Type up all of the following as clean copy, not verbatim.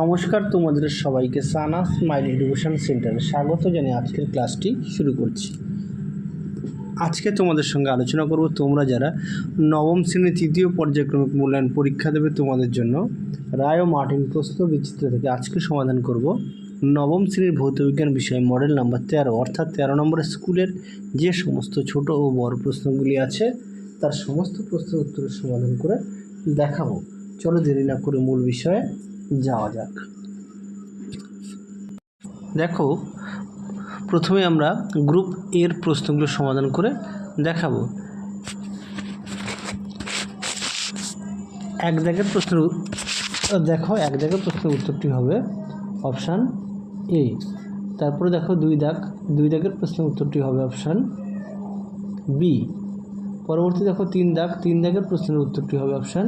নমস্কার, তোমাদের সবাইকে সানা স্মাইল এডুকেশন সেন্টারে স্বাগত জানিয়ে আজকের ক্লাসটি শুরু করছি। আজকে তোমাদের সঙ্গে আলোচনা করব তোমরা যারা নবম শ্রেণীর তৃতীয় পর্যায়ক্রমিক মূল্যায়ন পরীক্ষা দেবে তোমাদের জন্য রায় ও মার্টিন প্রশ্ন বিচিত্র থেকে আজকে সমাধান করব নবম শ্রেণীর ভৌতবিজ্ঞান বিষয় মডেল নাম্বার 13 অর্থাৎ 13 নম্বরের স্কুলের যে সমস্ত ছোট ও বড় প্রশ্নগুলি আছে তার সমস্ত প্রশ্নের উত্তরের সমাধান করে দেখাবো। চলো দেরি না করে মূল বিষয়ে যাওয়া যাক। দেখো, প্রথমে আমরা গ্রুপ এর প্রশ্নগুলো সমাধান করে দেখাবো। এক দাগের প্রশ্নের উত্তরটি হবে অপশান এ। তারপরে দেখো দুই দাগের প্রশ্নের উত্তরটি হবে অপশান বি। পরবর্তী দেখো তিন দাগের প্রশ্নের উত্তরটি হবে অপশান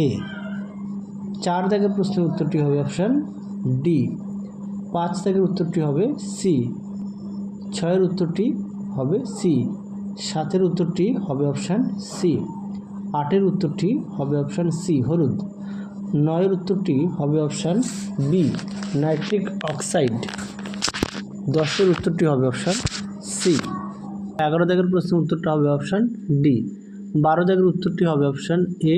এ। 4 দাগের প্রশ্নের উত্তরটি হবে অপশান ডি। 5 দাগের উত্তরটি হবে সি। 6-এর উত্তরটি হবে সি। 7-এর উত্তরটি হবে অপশান সি। 8-এর উত্তরটি হবে অপশান সি হলুদ। 9-এর উত্তরটি হবে অপশান বি নাইট্রিক অক্সাইড। 10-এর উত্তরটি হবে অপশান সি। 11 দাগের প্রশ্নের উত্তরটা হবে অপশান ডি। 12 দাগের উত্তরটি হবে অপশান এ।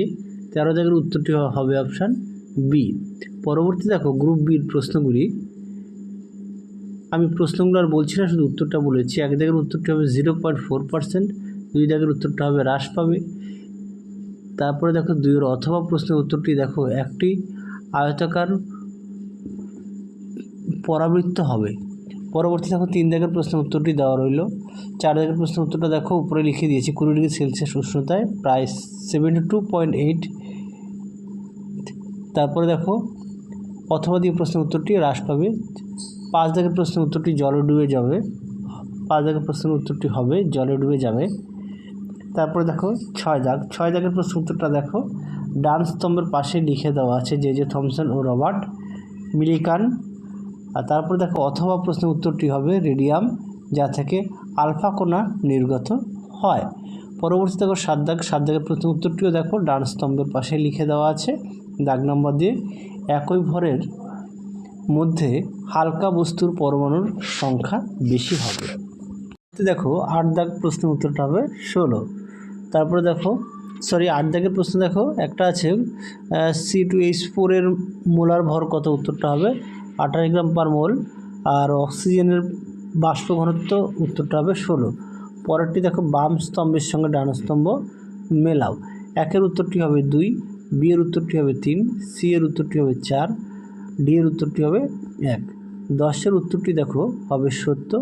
13 দাগের উত্তরটি হবে অপশান বি। পরবর্তী দেখো গ্রুপ বির প্রশ্নগুলি। আমি প্রশ্নগুলো আর বলছি না, শুধু উত্তরটা বলেছি। এক দাগের উত্তরটি হবে 0.4%। 2 দাগের উত্তরটা হবে হ্রাস পাবে। তারপরে দেখো 2-এর অথবা প্রশ্নের উত্তরটি দেখো একটি আয়তাকার পরাবৃত্ত হবে। পরবর্তী দেখো 3 দাগের প্রশ্নের উত্তরটি দেওয়া রইল। 4 দাগের প্রশ্নের উত্তরটা দেখো উপরে লিখে দিয়েছি 20 ডিগ্রি সেলসিয়াস উষ্ণতায় প্রায় 72.8। তারপরে দেখো অথবা দিয়ে প্রশ্নের উত্তরটি হ্রাস পাবে। 5 দাগের প্রশ্নের উত্তরটি জলে ডুবে যাবে। 5 দাগের প্রশ্নের উত্তরটি হবে জলে ডুবে যাবে। তারপরে দেখো 6 দাগের প্রশ্নের উত্তরটা দেখো ডান স্তম্ভের পাশে লিখে দেওয়া আছে জে থমসন ও রবার্ট মিলিকান। আর তারপরে দেখো অথবা প্রশ্নের উত্তরটি হবে রেডিয়াম, যা থেকে আলফা কণা নির্গত হয়। পরবর্তী দেখো 7 দাগের প্রশ্নের উত্তরটিও দেখো ডান স্তম্ভের পাশে লিখে দেওয়া আছে দাগ নম্বর দিয়ে একই ভরের মধ্যে হালকা বস্তুর পরমাণুর সংখ্যা বেশি হবে। দেখো 8 দাগ প্রশ্নের উত্তরটা হবে 16। তারপরে দেখো 8 দাগের প্রশ্ন দেখো একটা আছে C2H4 এর মোলার ভর কত, উত্তরটা হবে 28 গ্রাম পার মোল। আর অক্সিজেনের বাষ্প ঘনত্ব, উত্তরটা হবে 16। পরেরটি দেখো বাম স্তম্ভের সঙ্গে ডান স্তম্ভ মেলাও। 1-এর উত্তরটি হবে 2, বি এর উত্তরটি হবে 3, সি এর উত্তরটি হবে 4, ডি এর উত্তরটি হবে 1। 10-এর উত্তরটি দেখো হবে 70।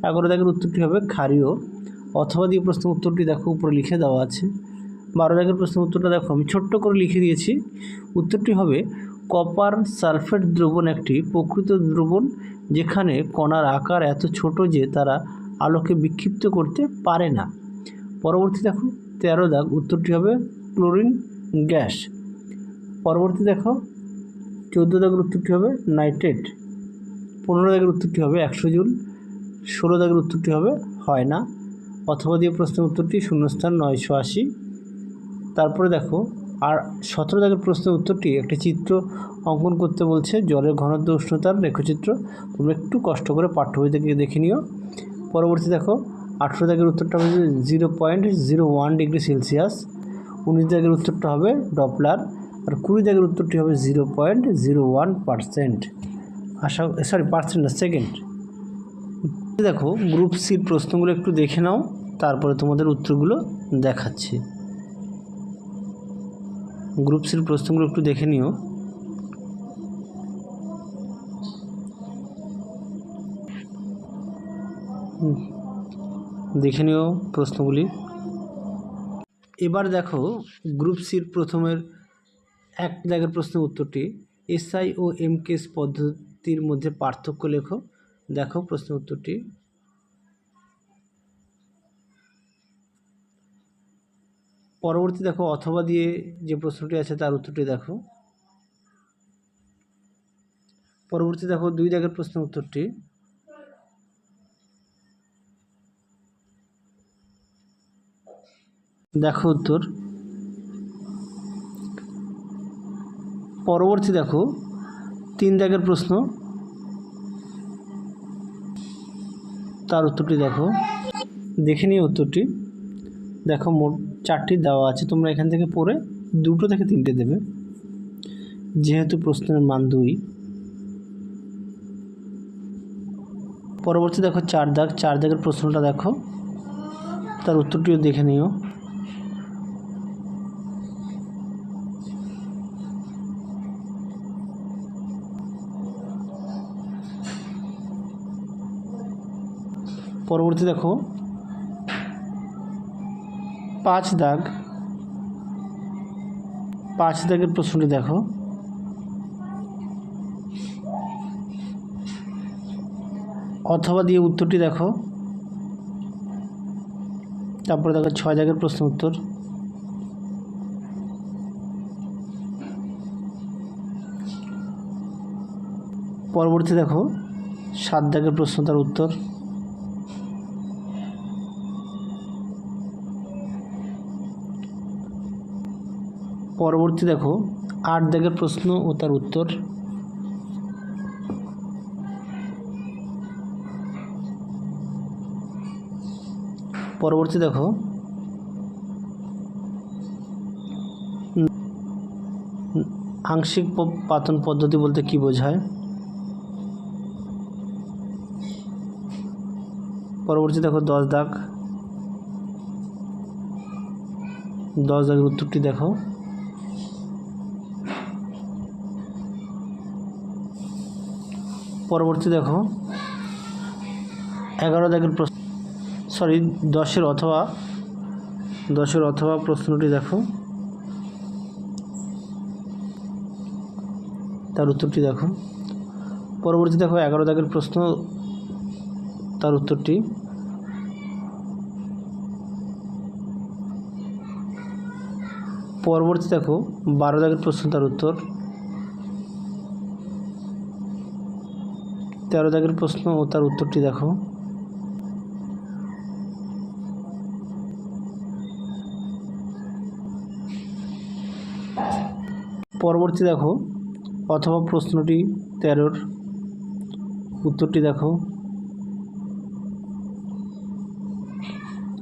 11 দাগের উত্তরটি হবে ক্ষারীয়। অথবা দিয়ে প্রশ্নের উত্তরটি দেখো উপরে লিখে দেওয়া আছে। 12 দাগের প্রশ্নের উত্তরটা দেখো আমি ছোট্ট করে লিখে দিয়েছি। উত্তরটি হবে কপার সালফেট দ্রবণ একটি প্রকৃত দ্রবণ যেখানে কণার আকার এত ছোট যে তারা আলোকে বিক্ষিপ্ত করতে পারে না। পরবর্তী দেখো 13 দাগ উত্তরটি হবে ক্লোরিন গ্যাস। পরবর্তী দেখো 14 দাগের উত্তরটি হবে নাইট্রেট। 15 দাগের উত্তরটি হবে 100 জুল। 16 দাগের উত্তরটি হবে হয় না। অথবা দিয়ে প্রশ্নের উত্তরটি শূন্যস্থান 980। তারপরে দেখো আর 17 দাগের প্রশ্নের উত্তরটি একটি চিত্র অঙ্কন করতে বলছে জলের ঘনত্ব উষ্ণতার রেখচিত্র। তোমরা একটু কষ্ট করে পাঠ্য বই থেকে দেখে নিও। পরবর্তী দেখো 18 দাগের উত্তরটা হবে 0.01 ডিগ্রি সেলসিয়াস। 19 দাগের উত্তরটা হবে ডপলার। আর 20 দাগের উত্তরটি হবে 0.01%। পার্সেন্ট না, সেকেন্ড। দেখো গ্রুপ সির প্রশ্নগুলো একটু দেখে নাও, তারপরে তোমাদের উত্তরগুলো দেখাচ্ছি। গ্রুপ সির প্রশ্নগুলো একটু দেখে নিও। প্রশ্নগুলি। এবার দেখো গ্রুপ সির প্রথমের 1 দাগের প্রশ্নের উত্তরটি এসআই ও এমকেএস পদ্ধতির মধ্যে পার্থক্য লেখো। দেখো প্রশ্নের উত্তরটি। পরবর্তী দেখো অথবা দিয়ে যে প্রশ্নটি আছে তার উত্তরটি দেখো। পরবর্তী দেখো 2 দাগের প্রশ্নের উত্তরটি। দেখো উত্তর। পরবর্তী দেখো 3 দাগের প্রশ্ন, তার উত্তরটি দেখো, দেখে নিয়ে উত্তরটি। দেখো মোট 4টি দেওয়া আছে, তোমরা এখান থেকে পড়ে 2 থেকে 3টে দেবে, যেহেতু প্রশ্নের মান 2। পরবর্তী দেখো 4 দাগ, 4 দাগের প্রশ্নটা দেখো, তার উত্তরটিও দেখে নিও। পরবর্তী দেখো 5 দাগ, 5 দাগের প্রশ্নটি দেখো, অথবা দিয়ে উত্তরটি দেখো। তারপরে দেখো 6 দাগের প্রশ্ন উত্তর, পরবর্তী দেখো 7 দাগের প্রশ্ন, তার উত্তর, পরবর্তী দেখো 8 দাগের প্রশ্ন ও তার উত্তর, পরবর্তী দেখো আংশিক পাতন পদ্ধতি বলতে কি বোঝায়। পরবর্তী দেখো 10 দাগ, 10 দাগের উত্তরটি দেখো। পরবর্তী দেখো 11 দাগের প্রশ্ন, 10-এর অথবা প্রশ্নটি দেখো, তার উত্তরটি দেখো। পরবর্তী দেখো 11 দাগের প্রশ্ন, তার উত্তরটি। পরবর্তী দেখো 12 দাগের প্রশ্ন, তার উত্তর। 13 দাগের প্রশ্ন ও তার উত্তরটি দেখো। পরবর্তী দেখো অথবা প্রশ্নটি 13-র উত্তরটি দেখো।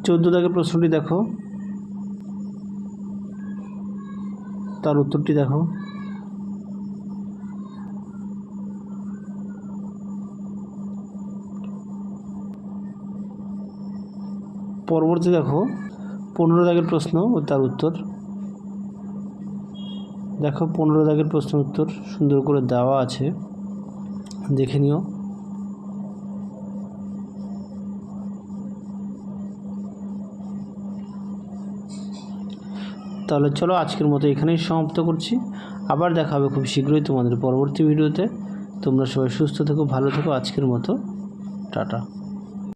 14 দাগের প্রশ্নটি দেখো, তার উত্তরটি দেখো। পরবর্তী দেখো 15 দাগের প্রশ্ন ও তার উত্তর। দেখো 15 দাগের প্রশ্ন উত্তর সুন্দর করে দেওয়া আছে, দেখে নিও। তাহলে চলো আজকের মতো এখানেই সমাপ্ত করছি। আবার দেখা হবে খুব শীঘ্রই তোমাদের পরবর্তী ভিডিওতে। তোমরা সবাই সুস্থ থেকো, ভালো থেকো। আজকের মতো টাটা।